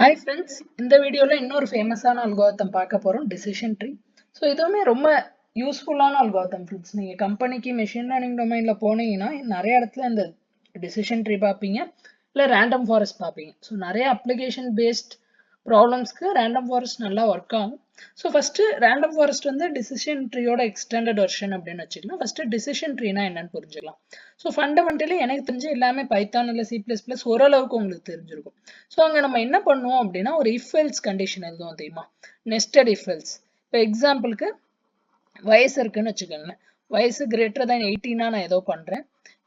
Hi friends, இந்த வீடியோல இன்னொரு ஃபேமஸான அல்காரிதம் பார்க்க போறோம் டிசிஷன் ட்ரீ. ஸோ இதுவுமே ரொம்ப யூஸ்ஃபுல்லான அல்காரிதம் ஃப்ரெண்ட்ஸ். நீங்கள் கம்பெனிக்கு மெஷின் லேர்னிங் டொமைனில் போனீங்கன்னா நிறைய இடத்துல இந்த டிசிஷன் ட்ரீ பார்ப்பீங்க, இல்லை ரேண்டம் ஃபாரஸ்ட் பார்ப்பீங்க. ஸோ நிறைய அப்ளிகேஷன் பேஸ்ட் ப்ராப்ளம்ஸ்க்கு ரேண்டம் ஃபாரஸ்ட் நல்லா ஒர்க் ஆகும். ஸோ ஃபஸ்ட்டு ரேண்டம் ஃபாரஸ்ட் வந்து டிசிஷன் ட்ரீயோட எக்ஸ்டெண்டட் வெர்ஷன் அப்படின்னு வச்சுக்கலாம். ஃபஸ்ட்டு டிசிஷன் ட்ரீனா என்னன்னு புரிஞ்சுக்கலாம். ஸோ ஃபண்டமெண்டலி எனக்கு தெரிஞ்சு எல்லாமே பைத்தான் இல்லை C++ ஓரளவுக்கு உங்களுக்கு தெரிஞ்சிருக்கும். ஸோ அங்கே நம்ம என்ன பண்ணுவோம் அப்படின்னா ஒரு இஃப் எல்ஸ் கண்டிஷன் எழுதுவோம் தெரியுமா, நெஸ்டட் இஃப் எல்ஸ். இப்போ எக்ஸாம்பிளுக்கு வயசு இருக்குன்னு வச்சுக்கோங்களேன், வயசு கிரேட்டர் தேன் 18 நான் ஏதோ பண்ணுறேன்,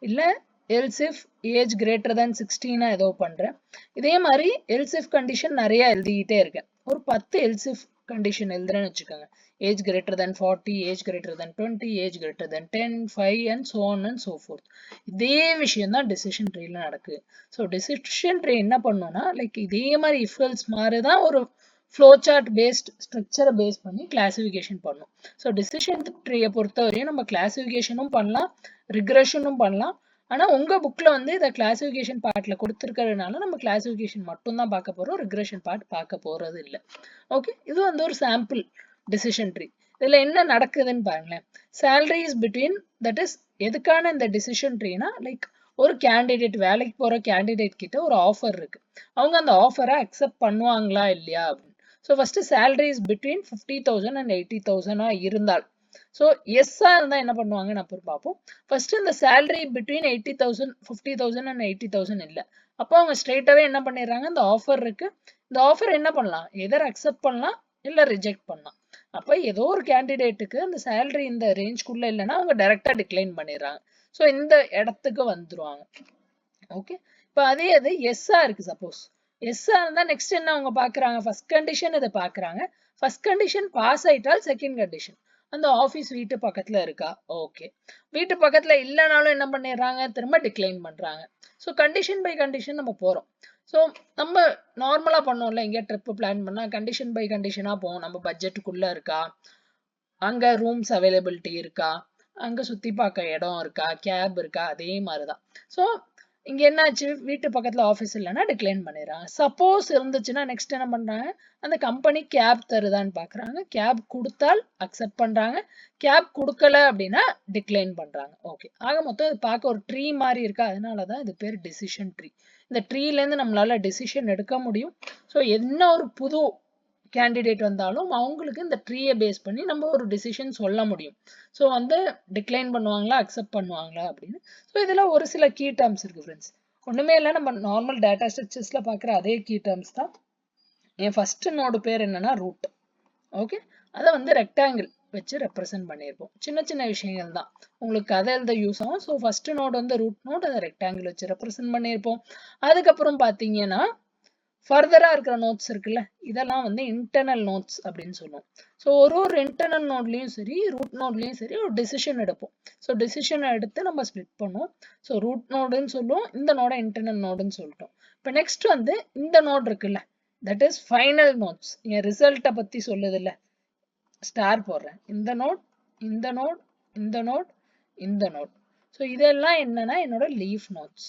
இல்லை else if age greater than 16 ஏதோ பண்ணுறேன். இதே மாதிரி else if கண்டிஷன் நிறைய எழுதிக்கிட்டே இருக்கேன். ஒரு 10 else if கண்டிஷன் எழுதுறேன்னு வச்சுக்கோங்க. Age greater than 40, age greater than 20, age greater than 10, 5 and so on and so forth. இதே விஷயம் தான் டிசிஷன் ட்ரீல நடக்குது. ஸோ டிசிஷன் ட்ரீ என்ன பண்ணுன்னா லைக் இதே மாதிரி இஃப் எல்ஸ் மாதிரி தான் ஒரு ஃப்ளோ சார்ட் பேஸ்ட் ஸ்ட்ரக்சரை பேஸ் பண்ணி கிளாசிஃபிகேஷன் பண்ணும். ஸோ டிசிஷன் ட்ரீயை பொறுத்தவரையும் நம்ம கிளாசிஃபிகேஷனும் பண்ணலாம், ரிக்ரெஷனும் பண்ணலாம். ஆனால் உங்கள் புக்கில் வந்து இதை கிளாசிஃபிகேஷன் பார்ட்டில் கொடுத்துருக்கிறதுனால நம்ம கிளாசிஃபிகேஷன் மட்டும்தான் பார்க்க போகிறோம், ரிக்ரெஷன் பார்ட் பார்க்க போகிறது இல்லை. ஓகே, இது வந்து ஒரு சாம்பிள் டிசிஷன் ட்ரீ. இதில் என்ன நடக்குதுன்னு பாருங்களேன். Salary is between, that is எதுக்கான இந்த டிசிஷன் ட்ரீனா லைக் ஒரு கேண்டிடேட், வேலைக்கு போகிற கேண்டிடேட் கிட்ட ஒரு ஆஃபர் இருக்கு, அவங்க அந்த ஆஃபரை அக்செப்ட் பண்ணுவாங்களா இல்லையா அப்படின்னு. So first salary is between 50,000 and 80,000 இருந்தால், ஸோ எஸ்ஸா இருந்தால் என்ன பண்ணுவாங்கன்னு அப்புறம் பார்ப்போம். ஃபர்ஸ்ட் இந்த சேலரி பிட்வீன் 80,000, 50,000 and 80,000 இல்லை. அப்போ அவங்க ஸ்ட்ரெயிட்டாகவே என்ன பண்ணிடுறாங்க, இந்த ஆஃபர் இருக்கு, இந்த ஆஃபர் என்ன பண்ணலாம், எதர் அக்செப்ட் பண்ணலாம் இல்லை ரிஜெக்ட் பண்ணலாம். அப்போ ஏதோ ஒரு கேண்டிடேட்டுக்கு அந்த சேலரி இந்த ரேஞ்ச்குள்ள இல்லைன்னா அவங்க டைரக்டா டிக்ளைன் பண்ணிடுறாங்க. ஸோ இந்த இடத்துக்கு வந்துருவாங்க. ஓகே, இப்போ அதே அது எஸ்ஸா இருக்கு. சப்போஸ் எஸ்ஸா இருந்தா நெக்ஸ்ட் என்ன அவங்க பாக்குறாங்க, ஃபர்ஸ்ட் கண்டிஷன் இதை பாக்குறாங்க. ஃபர்ஸ்ட் கண்டிஷன் பாஸ் ஆயிட்டால் செகண்ட் கண்டிஷன், அந்த ஆஃபீஸ் வீட்டு பக்கத்துல இருக்கா, ஓகே. வீட்டு பக்கத்துல இல்லைனாலும் என்ன பண்ணிடுறாங்க, திரும்ப டிக்ளைன் பண்றாங்க. ஸோ கண்டிஷன் பை கண்டிஷன் நம்ம போறோம். ஸோ நம்ம நார்மலா பண்ணோம்ல, எங்கேயா ட்ரிப் பிளான் பண்ணா கண்டிஷன் பை கண்டிஷனா போவோம். நம்ம பட்ஜெட்டுக்குள்ள இருக்கா, அங்க ரூம்ஸ் அவைலபிலிட்டி இருக்கா, அங்க சுத்தி பார்க்க இடம் இருக்கா, கேப் இருக்கா, அதே மாதிரிதான். ஸோ இங்க என்னாச்சு, வீட்டு பக்கத்துல ஆஃபீஸ் இல்லைன்னா டிக்ளைன் பண்ணிடுறாங்க. சப்போஸ் இருந்துச்சுன்னா நெக்ஸ்ட் என்ன பண்றாங்க, அந்த கம்பெனி கேப் தருதான்னு பாக்குறாங்க. கேப் கொடுத்தால் அக்செப்ட் பண்றாங்க, கேப் கொடுக்கல அப்படின்னா டிக்ளைன் பண்றாங்க. ஓகே, ஆக மொத்தம் இது பார்க்க ஒரு ட்ரீ மாதிரி இருக்கா, அதனாலதான் இது பேர் டிசிஷன் ட்ரீ. இந்த ட்ரீல இருந்து நம்மளால டிசிஷன் எடுக்க முடியும். ஸோ என்ன ஒரு புது கேண்டிடேட் வந்தாலும் அவங்களுக்கு இந்த ட்ரீயை பேஸ் பண்ணி நம்ம ஒரு டிசிஷன் சொல்ல முடியும். ஸோ வந்து டிக்ளைன் பண்ணுவாங்களா அக்செப்ட் பண்ணுவாங்களா அப்படின்னு. ஸோ இதில் ஒரு சில கீ டேர்ம்ஸ் இருக்கு ஃப்ரெண்ட்ஸ். ஒன்றுமே இல்லை, நம்ம நார்மல் டேட்டா ஸ்ட்ரக்சர்ஸ்ல பார்க்குற அதே கீ டேர்ம்ஸ் தான். என் ஃபர்ஸ்ட் நோடு பேர் என்னன்னா ரூட். ஓகே, அதை வந்து ரெக்டாங்கிள் வச்சு ரெப்ரசென்ட் பண்ணியிருப்போம். சின்ன சின்ன விஷயங்கள் தான், உங்களுக்கு அதை எழுத யூஸ் ஆகும். ஸோ ஃபர்ஸ்ட் நோடு வந்து ரூட் நோட், அதை ரெக்டாங்கிள் வச்சு ரெப்ரசென்ட் பண்ணியிருப்போம். அதுக்கப்புறம் பார்த்தீங்கன்னா ஃபர்தரா இருக்கிற நோட்ஸ் இருக்குல்ல, இதெல்லாம் வந்து இன்டர்னல் நோட்ஸ் அப்படின்னு சொல்லுவோம். ஸோ ஒரு இன்டர்னல் நோட்லையும் சரி ரூட் நோட்லையும் சரி ஒரு டிசிஷன் எடுப்போம். ஸோ டிசிஷனை எடுத்து நம்ம ஸ்ப்ளிட் பண்ணுவோம். ஸோ ரூட் நோடுன்னு சொல்லுவோம், இந்த நோட இன்டர்னல் நோடுன்னு சொல்லிட்டோம். இப்போ நெக்ஸ்ட் வந்து இந்த நோட் இருக்குல்ல, தட் இஸ் ஃபைனல் நோட்ஸ். என் ரிசல்ட்டை பத்தி சொல்லுது இல்ல, ஸ்டார் போடுறேன், இந்த நோட், இந்த நோட், இந்த நோட், இந்த நோட். ஸோ இதெல்லாம் என்னன்னா என்னோட leaf notes.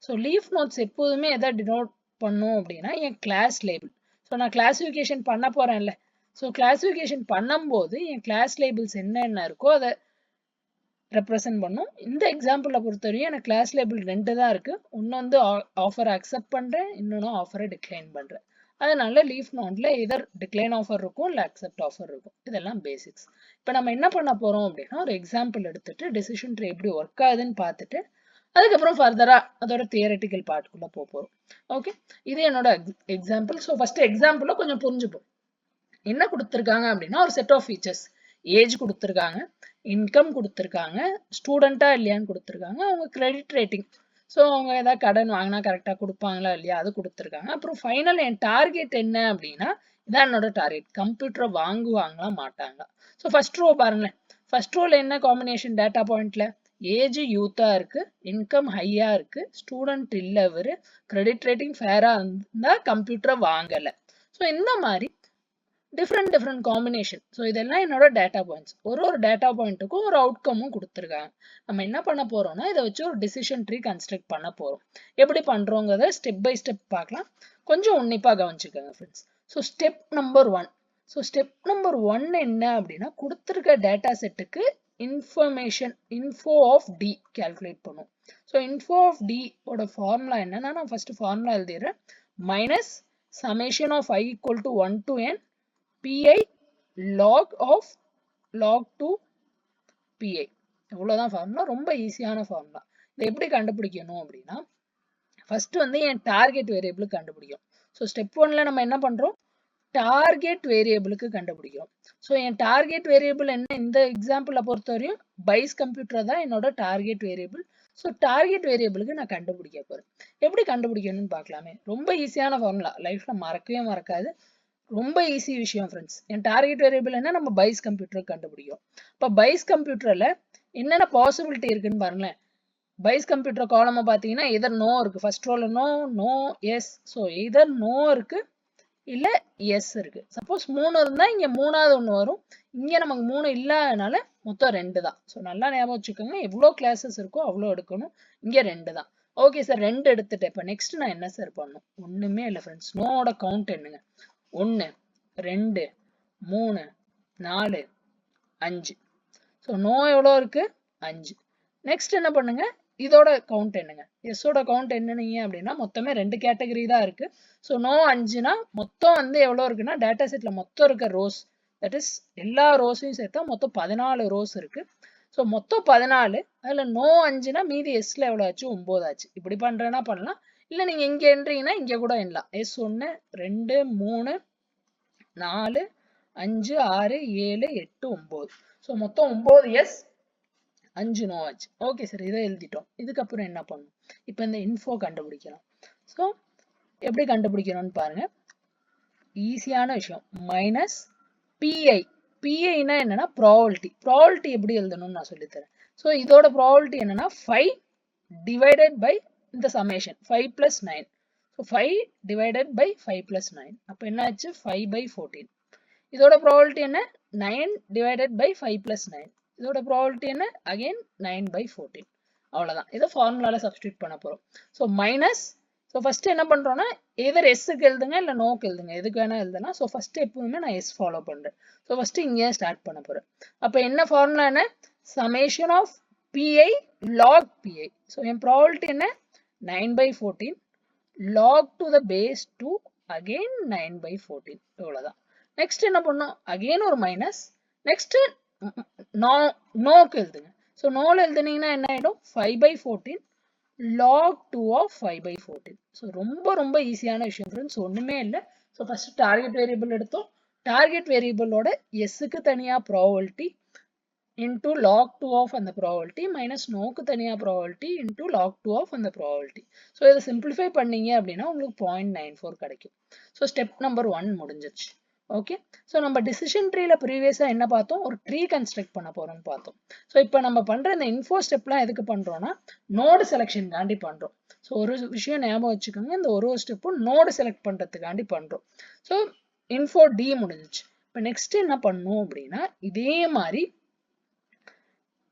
So leaf notes எப்போதுமே எதை டினோட் பண்ணும் அப்படின்னா என் கிளாஸ் லேபிள். ஸோ நான் கிளாசிஃபிகேஷன் பண்ண போறேன்ல, ஸோ கிளாசிஃபிகேஷன் பண்ணும்போது என் கிளாஸ் லேபிள்ஸ் என்னென்ன இருக்கோ அதை ரெப்ரசென்ட் பண்ணும். இந்த எக்ஸாம்பிளை பொறுத்தவரையும் எனக்கு கிளாஸ் லேபிள் 2 தான் இருக்கு. ஒன்று வந்து ஆஃபரை அக்செப்ட் பண்றேன், இன்னொன்று ஆஃபரை டிக்ளைன் பண்றேன். அதனால லீஃப் நோட்ல எதர் டிக்ளைன் ஆஃபர் இருக்கும் இல்லை அக்செப்ட் ஆஃபர் இருக்கும். இதெல்லாம் பேசிக்ஸ். இப்போ நம்ம என்ன பண்ண போறோம் அப்படின்னா ஒரு எக்ஸாம்பிள் எடுத்துட்டு டிசிஷன் ட்ரீ எப்படி ஒர்க் ஆகுதுன்னு பார்த்துட்டு அதுக்கப்புறம் ஃபர்தரா அதோட தியரட்டிக்கல் பார்ட்டுக்குள்ள போறோம். ஓகே, இது என்னோட எக்ஸாம்பிள். ஸோ ஃபர்ஸ்ட் எக்ஸாம்பிள கொஞ்சம் புரிஞ்சுப்போம். என்ன கொடுத்துருக்காங்க அப்படின்னா ஒரு செட் ஆஃப் ஃபீச்சர்ஸ், ஏஜ் கொடுத்துருக்காங்க, இன்கம் கொடுத்துருக்காங்க, ஸ்டூடெண்டா இல்லையான்னு கொடுத்துருக்காங்க, அவங்க கிரெடிட் ரேட்டிங், ஸோ அவங்க ஏதாவது கடன் வாங்கினா கரெக்டாக கொடுப்பாங்களா இல்லையா அது கொடுத்துருக்காங்க. அப்புறம் ஃபைனல் என் டார்கெட் என்ன அப்படின்னா இதான் என்னோட டார்கெட், கம்ப்யூட்டரை வாங்குவாங்களா மாட்டாங்களா. ஸோ ஃபர்ஸ்ட் ரோ பாருங்களேன், ஃபர்ஸ்ட் ரோல என்ன காம்பினேஷன் டேட்டா பாயிண்ட்ல ஏஜ் யூத்தா இருக்கு, இன்கம் ஹையா இருக்கு, ஸ்டூடெண்ட் இல்ல இவரு, கிரெடிட் ரேட்டிங் ஃபேரா இருந்தா கம்ப்யூட்டரை வாங்கல. ஸோ இந்த மாதிரி டிஃப்ரெண்ட் காம்பினேஷன். ஸோ இதெல்லாம் என்னோட டேட்டா பாயிண்ட்ஸ். ஒரு டேட்டா பாயிண்ட்டுக்கும் ஒரு அவுட்கமும் கொடுத்துருக்காங்க. நம்ம என்ன பண்ண போறோம்னா இதை வச்சு ஒரு டிசிஷன் ட்ரீ கன்ஸ்ட்ரக்ட் பண்ண போறோம். எப்படி பண்றோங்கிறத ஸ்டெப் பை ஸ்டெப் பார்க்கலாம். கொஞ்சம் உன்னிப்பாக கவனிச்சுக்கோங்க friends. So step number 1. So step number 1 என்ன அப்படின்னா, கொடுத்துருக்க டேட்டா செட்டுக்கு info of d calculate பண்ணும். ஸோ info of d ஓட ஃபார்முலா என்னன்னா, நான் ஃபர்ஸ்ட் ஃபார்முலா எழுதிடுறேன். Minus summation of I equal to 1 to n pi log of log to pi. இவ்வளவுதான் ஃபார்முலா. ரொம்ப ஈஸியான ஃபார்முலா. இதை எப்படி கண்டுபிடிக்கணும் அப்படின்னா, ஃபர்ஸ்ட் வந்து என் டார்கெட் வேரியபிள் கண்டுபிடிக்கும். ஸோ ஸ்டெப் 1ல நம்ம என்ன பண்றோம், டார்கெட் வேரியபிளுக்கு கண்டுபிடிக்கிறோம். ஸோ என் டார்கெட் வேரியபிள் என்ன, இந்த எக்ஸாம்பிளை பொறுத்தவரையும் பைஸ் கம்ப்யூட்டர் தான் என்னோட டார்கெட் வேரியபிள். ஸோ டார்கெட் வேரியபிளுக்கு நான் கண்டுபிடிக்க போறேன். எப்படி கண்டுபிடிக்கணும்னு பார்க்கலாமே. ரொம்ப ஈஸியான ஃபார்முலா, லைஃப்ல மறக்கவே மறக்காது. ரொம்ப ஈஸி விஷயம் ஃப்ரெண்ட்ஸ். என் டார்கெட் வேரியபிள் என்ன, நம்ம பைஸ் கம்ப்யூட்டர் கண்டுபிடிக்கும். இப்போ பைஸ் கம்ப்யூட்டர்ல என்னென்ன பாசிபிலிட்டி இருக்குன்னு பாருங்களேன். பைஸ் கம்ப்யூட்டர் காலமை பார்த்தீங்கன்னா எதர் நோ இருக்கு, ஃபர்ஸ்ட் ரோல no yes. So either no இருக்கு இல்ல எஸ் இருக்கு. சப்போஸ் 3 இருந்தா இங்க 3வது ஒன்று வரும். இங்க நமக்கு 3 இல்லாதனால மொத்தம் 2 தான். ஸோ நல்லா ஞாபகம் வச்சுக்கோங்க, எவ்வளோ கிளாஸஸ் இருக்கோ அவ்வளோ எடுக்கணும். இங்க 2 தான். ஓகே சார், 2 எடுத்துட்டேன். இப்போ நெக்ஸ்ட் நான் என்ன சார் பண்ணணும்? ஒண்ணுமே இல்லை ஃப்ரெண்ட்ஸ். நோவோட கவுண்ட் என்னங்க, 1 2 3 4 5. ஸோ நோ எவ்வளோ இருக்கு, 5. நெக்ஸ்ட் என்ன பண்ணுங்க, இதோட கவுண்ட் என்னங்க, எஸ்ஸோட கவுண்ட் என்னன்னீங்க அப்படின்னா மொத்தமே 2 கேட்டகரி தான் இருக்கு. ஸோ நோ 5னா மொத்தம் வந்து எவ்வளோ இருக்குன்னா, டேட்டா செட்ல மொத்தம் இருக்க ரோஸ், தட் இஸ் எல்லா ரோஸையும் சேர்த்தா மொத்தம் 14 ரோஸ் இருக்கு. ஸோ மொத்தம் 14, அதுல நோ 5னா மீதி எஸ்ல எவ்வளோ ஆச்சு, 9 ஆச்சு. இப்படி பண்றேன்னா பண்ணலாம், இல்லை நீங்க இங்க எண்றீங்கன்னா இங்க கூட எண்ணலாம். எஸ் 1 2 3 4 5 6 7 8 9. ஸோ மொத்தம் 9 எஸ் 5 நோ ஆச்சு. ஓகே சார், இதை எழுதிட்டோம். இதுக்கப்புறம் என்ன பண்ணணும், இப்போ இந்த இன்ஃபோ கண்டுபிடிக்கலாம். ஸோ எப்படி கண்டுபிடிக்கணும்னு பாருங்க, ஈஸியான விஷயம். மைனஸ் பிஐ. பிஐனா என்னன்னா ப்ராபபிலிட்டி. ப்ராபபிலிட்டி எப்படி எழுதணும்னு நான் சொல்லித்தரேன். ஸோ இதோட ப்ராபபிலிட்டி என்னன்னா 5 டிவைடட் பை இந்த summation 5 plus 9. So 5 divided by 5 plus 9. அப்போ என்ன ஆச்சு, 5 by 14. இதோட ப்ராபபிலிட்டி என்ன, 9 டிவைடட் பை 5 plus 9. இதோட ப்ராபபிலிட்டி என்ன, அகைன் 9 by 14. அவ்வளவுதான். இதை ஃபார்முலால சப்ஸ்டியூட் பண்ண போறோம். ஸோ மைனஸ், ஸோ ஃபர்ஸ்ட் என்ன பண்றோம்னா, எதர் எஸ்க்கு எழுதுங்க இல்லை நோக்கு எழுதுங்க, எதுக்கு வேணா எழுதலாம். ஸோ ஃபர்ஸ்ட் எப்பவுமே நான் எஸ் ஃபாலோ பண்றேன். ஸோ ஃபர்ஸ்ட் இங்கே ஸ்டார்ட் பண்ண போறேன். அப்போ என்ன ஃபார்முலா என்ன, summation of P I log P I. So என் ப்ராபபிலிட்டி என்ன, 9 by 14 log to the base 2 again 9 by 14. இவ்வளவுதான். நெக்ஸ்ட் என்ன பண்ணோம், அகைன் ஒரு மைனஸ். நெக்ஸ்ட் நோக்கு எழுதுங்க. ஸோ நோல எழுதுனீங்கன்னா என்ன ஆயிடும், 5 by 14 log 2 of 5 by 14. So ரொம்ப ரொம்ப ஈஸியான விஷயம் ஃப்ரெண்ட்ஸ், ஒண்ணுமே இல்லை. ஸோ ஃபர்ஸ்ட் டார்கெட் வேரியபிள் எடுத்தோம். டார்கெட் வேரியபிளோட எஸ்ஸுக்கு தனியா ப்ராபபிலிட்டி into log 2 of அந்த probability minus நோக்கு தனியா probability into log 2 of அந்த probability. ஸோ இதை சிம்பிளிஃபை பண்ணீங்க அப்படின்னா உங்களுக்கு 0.94 கிடைக்கும். ஸோ ஸ்டெப் நம்பர் 1 முடிஞ்சிருச்சு. ஓகே, ஸோ நம்ம டிசிஷன் ட்ரீல ப்ரீவியஸா என்ன பார்த்தோம், ஒரு ட்ரீ கன்ஸ்ட்ரக்ட் பண்ண போறோம்னு பார்த்தோம். ஸோ இப்போ நம்ம பண்ற இந்த இன்ஃபோ ஸ்டெப்லாம் எதுக்கு பண்றோம்னா, நோடு செலெக்ஷனுக்காண்டி பண்றோம். ஸோ ஒரு விஷயம் ஞாபகம் வச்சுக்கோங்க, இந்த ஒரு ஸ்டெப்பும் நோடு செலக்ட் பண்றதுக்காண்டி பண்றோம். ஸோ இன்ஃபோ டி முடிஞ்சிச்சு. இப்போ நெக்ஸ்ட் என்ன பண்ணணும் அப்படின்னா, இதே மாதிரி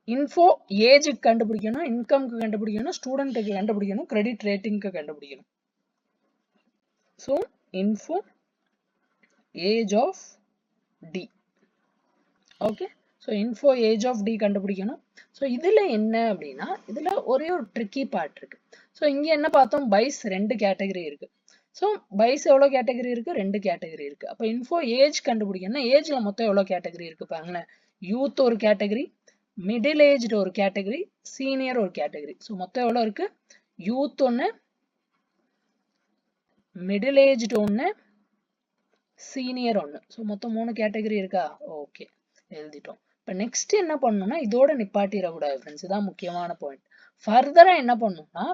இன்ஃபோ ஏஜுக்கு கண்டுபிடிக்கணும், இன்கம்க்கு கண்டுபிடிக்கணும், ஸ்டூடெண்ட்டுக்கு கண்டுபிடிக்கணும், கிரெடிட் ரேட்டிங்க்கு கண்டுபிடிக்கணும். So info age of T. Okay, so info age of T கண்டுபிடிக்கணும். ஸோ இதில் என்ன அப்படின்னா, இதில் ஒரே ஒரு ட்ரிக்கி பார்ட் இருக்கு. ஸோ இங்கே என்ன பார்த்தோம், பைஸ் 2 கேட்டகரி இருக்கு. ஸோ பைஸ் எவ்வளோ கேட்டகரி இருக்கு, 2 கேட்டகரி இருக்கு. அப்போ இன்ஃபோ ஏஜ் கண்டுபிடிக்கணும்னா, ஏஜ்ல மொத்தம் எவ்வளோ கேட்டகரி இருக்கு பாருங்களேன். யூத் ஒரு கேட்டகரி, மிடில் ஏஜ்டு ஒரு கேட்டகரி, சீனியர் ஒரு கேட்டகரி. ஸோ மொத்தம் எவ்வளோ இருக்கு, யூத் ஒன்று, மிடில் ஏஜ்டு ஒன்று, சீனியர் ஒன்று. ஸோ மொத்தம் 3 கேட்டகரி இருக்கா. ஓகே, எழுதிட்டோம். இப்போ நெக்ஸ்ட் என்ன பண்ணணும்னா, இதோட நிப்பாட்டிடக்கூடாது ஃப்ரெண்ட்ஸ், இதுதான் முக்கியமான பாயிண்ட். ஃபர்தரா என்ன பண்ணணும்னா,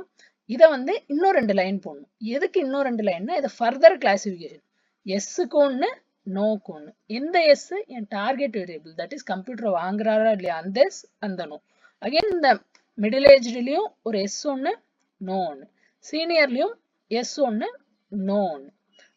இதை வந்து இன்னும் 2 லைன் போடணும். எதுக்கு இன்னும் 2 லைன்னா, இதை ஃபர்தர் கிளாசிஃபிகேஷன், எஸ்ஸுக்கு ஒன்று நோக்கு ஒன்று. எந்த எஸ், என் target variable, that is computer வாங்குறாரா இல்லையா அந்த எஸ் அந்த நோ. அகைன் இந்த மிடில் ஏஜ்லயும் ஒரு எஸ் ஒன்று நோ ஒன்று, சீனியர்லயும் எஸ் ஒன்று நோ ஒன்று.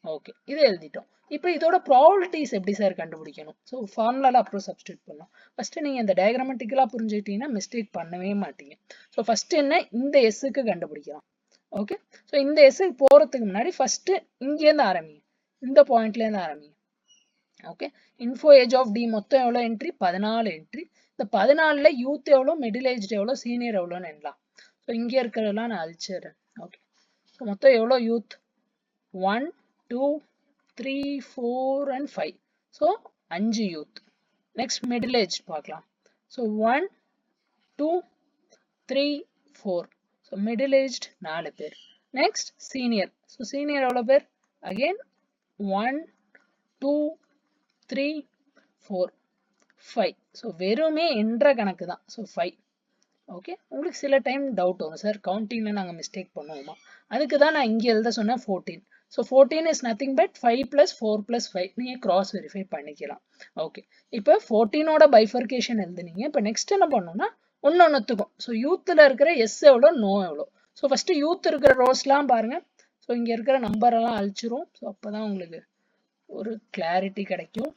ஓகே, இது எழுதிட்டோம். இப்போ இதோட ப்ராபபிலிட்டிஸ் எப்படி சார் கண்டுபிடிக்கணும். ஸோ ஃபார்முலால அப்புறம் சப்ஸ்டியூட் பண்ணலாம். ஃபர்ஸ்ட் நீங்க இந்த டயக்ராமட்டிக்கலா புரிஞ்சுக்கிட்டீங்கன்னா மிஸ்டேக் பண்ணவே மாட்டீங்க. ஸோ ஃபர்ஸ்ட் என்ன, இந்த எஸ்ஸுக்கு கண்டுபிடிக்கலாம். ஓகே. ஸோ இந்த எஸ்ஸுக்கு போகிறதுக்கு முன்னாடி ஃபஸ்ட்டு இங்கேருந்து ஆரம்பிங்க, இந்த பாயிண்ட்லேருந்து ஆரம்பிங்க. Okay. Info age of T மொத்தம் எவ்வளோ என்ட்ரி? 14 என்ட்ரி. இந்த 14ல் யூத் எவ்வளோ, மிடில் ஏஜ் எவ்வளோ, சீனியர் எவ்வளோன்னு எண்ணலாம். ஸோ இங்கே இருக்கிறதெல்லாம் நான் அழிச்சிடுறேன். ஓகே. ஸோ மொத்தம் எவ்வளோ youth? 1 2 3 4 and 5. So 5 youth. Next middle age பார்க்கலாம். ஸோ 1 2 3 4. ஸோ மிடில் ஏஜ்ட் 4 பேர். Next senior. ஸோ சீனியர் எவ்வளோ பேர்? அகெயின் 1 2 3 4 5. ஸோ வெறுமே என்ற கணக்கு தான். ஸோ 5. ஓகே. உங்களுக்கு சில டைம் டவுட் வரும், சார் கவுண்டிங்கில் நாங்கள் மிஸ்டேக் பண்ணுவோமா? அதுக்கு தான் நான் இங்கே எழுத சொன்னேன் 14. So 14 is nothing but 5 + 4 + 5. நீங்கள் கிராஸ் வெரிஃபை பண்ணிக்கலாம். ஓகே. இப்போ 14ஓட பைஃபர்கேஷன் எழுதுனீங்க. இப்போ நெக்ஸ்ட் என்ன பண்ணணும்னா ஒன்னொன்னுத்துக்கும். ஸோ யூத்தில் இருக்கிற எஸ் எவ்வளோ, நோ எவ்வளோ. ஸோ ஃபஸ்ட்டு யூத் இருக்கிற ரோஸ்லாம் பாருங்கள். ஸோ இங்கே இருக்கிற நம்பரெல்லாம் அழிச்சிரும். ஸோ அப்போ தான் உங்களுக்கு ஒரு கிளாரிட்டி கிடைக்கும்.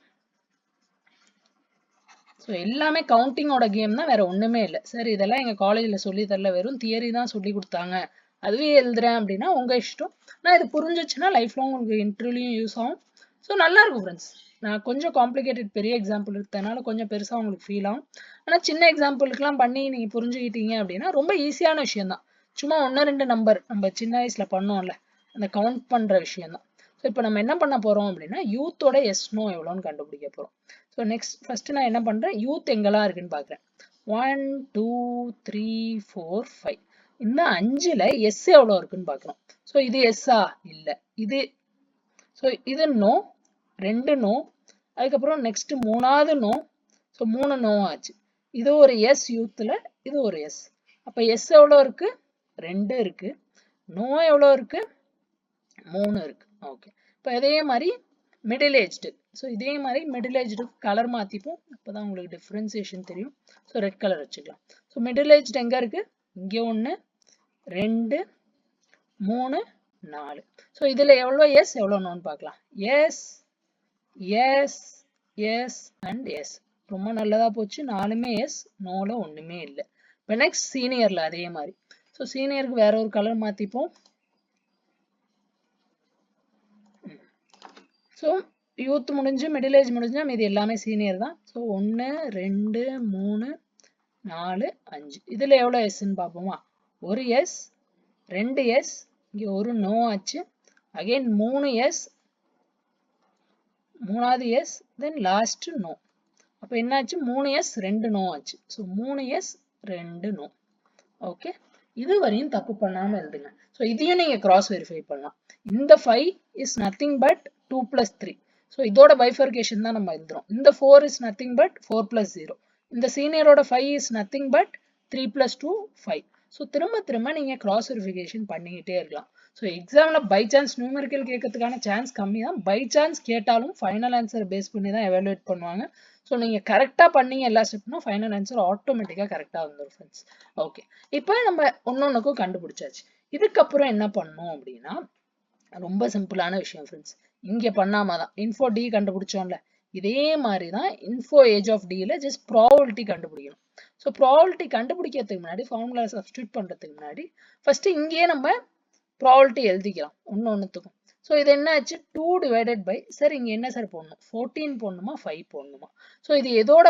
ஸோ எல்லாமே கவுண்டிங்கோட கேம் தான், வேற ஒன்றுமே இல்லை. சார் இதெல்லாம் எங்கள் காலேஜில் சொல்லி தரல, வெறும் தியரி தான் சொல்லி கொடுத்தாங்க, அதுவே எழுதுறேன் அப்படின்னா உங்கள் இஷ்டம். ஆனால் இது புரிஞ்சிச்சுன்னா லைஃப் லாங் உங்களுக்கு இன்டர்வியூலையும் யூஸ் ஆகும். ஸோ நல்லாயிருக்கும் ஃப்ரெண்ட்ஸ். நான் கொஞ்சம் காம்ப்ளிகேட்டட் பெரிய எக்ஸாம்பிள் இருக்கிறதுனால கொஞ்சம் பெருசாக உங்களுக்கு ஃபீல் ஆகும். ஆனால் சின்ன எக்ஸாம்பிளுக்குலாம் பண்ணி நீங்கள் புரிஞ்சுக்கிட்டீங்க அப்படின்னா ரொம்ப ஈஸியான விஷயம் தான். சும்மா 1-2 நம்பர் நம்ம சின்ன வயசில் பண்ணோம்ல, அந்த கவுண்ட் பண்ணுற விஷயம்தான். ஸோ இப்போ நம்ம என்ன பண்ண போகிறோம் அப்படின்னா யூத்தோட எஸ் நோ எவ்வளோன்னு கண்டுபிடிக்க போகிறோம். ஸோ நெக்ஸ்ட் ஃபஸ்ட்டு நான் என்ன பண்ணுறேன், யூத் எங்கெல்லாம் இருக்குன்னு பார்க்குறேன். 1 2 3 4 5. இந்த 5ல் எஸ் எவ்வளோ இருக்குன்னு பார்க்குறோம். ஸோ இது எஸ்ஸா? இல்லை. இது ஸோ இது நோ, 2 நோ. அதுக்கப்புறம் நெக்ஸ்ட் 3வது நோ. ஸோ 3 நோ ஆச்சு. இது ஒரு எஸ் யூத்தில், இது ஒரு எஸ். அப்போ எஸ் எவ்வளோ இருக்கு? 2 இருக்கு. நோ எவ்வளோ இருக்கு? 3 இருக்கு. ஓகே. இப்போ இதே மாதிரி மிடில் ஏஜ்டு. ஸோ இதே மாதிரி மிடில் ஏஜ்டு கலர் மாற்றிப்போம், அப்போ தான் உங்களுக்கு டிஃப்ரென்சியேஷன் தெரியும். ஸோ ரெட் கலர் வச்சுக்கலாம். ஸோ மிடில் ஏஜ்டு எங்கே இருக்குது? இங்கே 1 2 3 4. ஸோ இதில் எவ்வளோ எஸ் எவ்வளோ நோன்னு பார்க்கலாம். Yes yes yes and yes. ரொம்ப நல்லதாக போச்சு. 4மே எஸ், நோவில் ஒன்றுமே இல்லை. இப்போ நெக்ஸ்ட் சீனியரில் அதே மாதிரி. ஸோ சீனியருக்கு வேற ஒரு கலர் மாற்றிப்போம். ஸோ யூத் முடிஞ்சு மிடில் ஏஜ் முடிஞ்சால் மீது எல்லாமே சீனியர் தான். ஸோ 1 2 3 4 5. இதில் எவ்வளோ எஸ்ன்னு பார்ப்போமா? ஒரு எஸ், 2 எஸ், இங்கே ஒரு நோ ஆச்சு, அகெயின் 3 எஸ், 3வது எஸ், தென் லாஸ்ட் நோ. அப்போ என்னாச்சு? 3 எஸ் 2 நோ ஆச்சு. So 3 yes 2 no. ஓகே. இது வரையும் தப்பு பண்ணாமல் எழுதுங்க. ஸோ இதையும் நீங்கள் கிராஸ் வெரிஃபை பண்ணலாம். இந்த 5 இஸ் நத்திங் பட் 2 + 3. ஸோ இதோட பைஃபர்கேஷன் தான் நம்ம எழுதுறோம். இந்த 4 இஸ் நத்திங் பட் 4 + 0. இந்த சீனியரோட 5 இஸ் நத்திங் பட் 3 + 2 5. ஸோ திரும்ப திரும்ப நீங்கள் கிராஸ் வெரிஃபிகேஷன் பண்ணிக்கிட்டே இருக்கலாம். ஸோ எக்ஸாமில் பை சான்ஸ் நியூமெரிக்கல் கேட்கறதுக்கான சான்ஸ் கம்மி தான். பை சான்ஸ் கேட்டாலும் ஃபைனல் ஆன்சர் பேஸ் பண்ணி தான் எவாலுவேட் பண்ணுவாங்க. ஸோ நீங்கள் கரெக்டாக பண்ணீங்க எல்லா ஸ்டெப்னும், ஃபைனல் ஆன்சர் ஆட்டோமேட்டிக்காக கரெக்டாக வந்துடும் ஃப்ரெண்ட்ஸ். ஓகே. இப்போ நம்ம ஒன்னொன்றுக்கும் கண்டுபிடிச்சாச்சு. இதுக்கப்புறம் என்ன பண்ணணும் அப்படின்னா ரொம்ப சிம்பிளான விஷயம் ஃப்ரெண்ட்ஸ். இங்கே பண்ணாம தான் இன்ஃபோ டி கண்டுபிடிச்சோம்ல, இதே மாதிரி தான் இன்ஃபோ ஏஜ் ஆஃப் டியில் ஜஸ்ட் ப்ராபபிலிட்டி கண்டுபிடிக்கணும். ஸோ ப்ராபபிலிட்டி கண்டுபிடிக்கிறதுக்கு முன்னாடி, ஃபார்முலா சப்ஸ்டியூட் பண்ணுறதுக்கு முன்னாடி ஃபஸ்ட்டு இங்கேயே நம்ம ப்ராபபிலிட்டி எழுதிக்கலாம் ஒன்றுத்துக்கும். ஸோ இது என்ன ஆச்சு? 2 டிவைடட் பை, சார் இங்கே என்ன சார் போடணும்? 14 போடணுமா 5 போடணுமா? ஸோ இது எதோட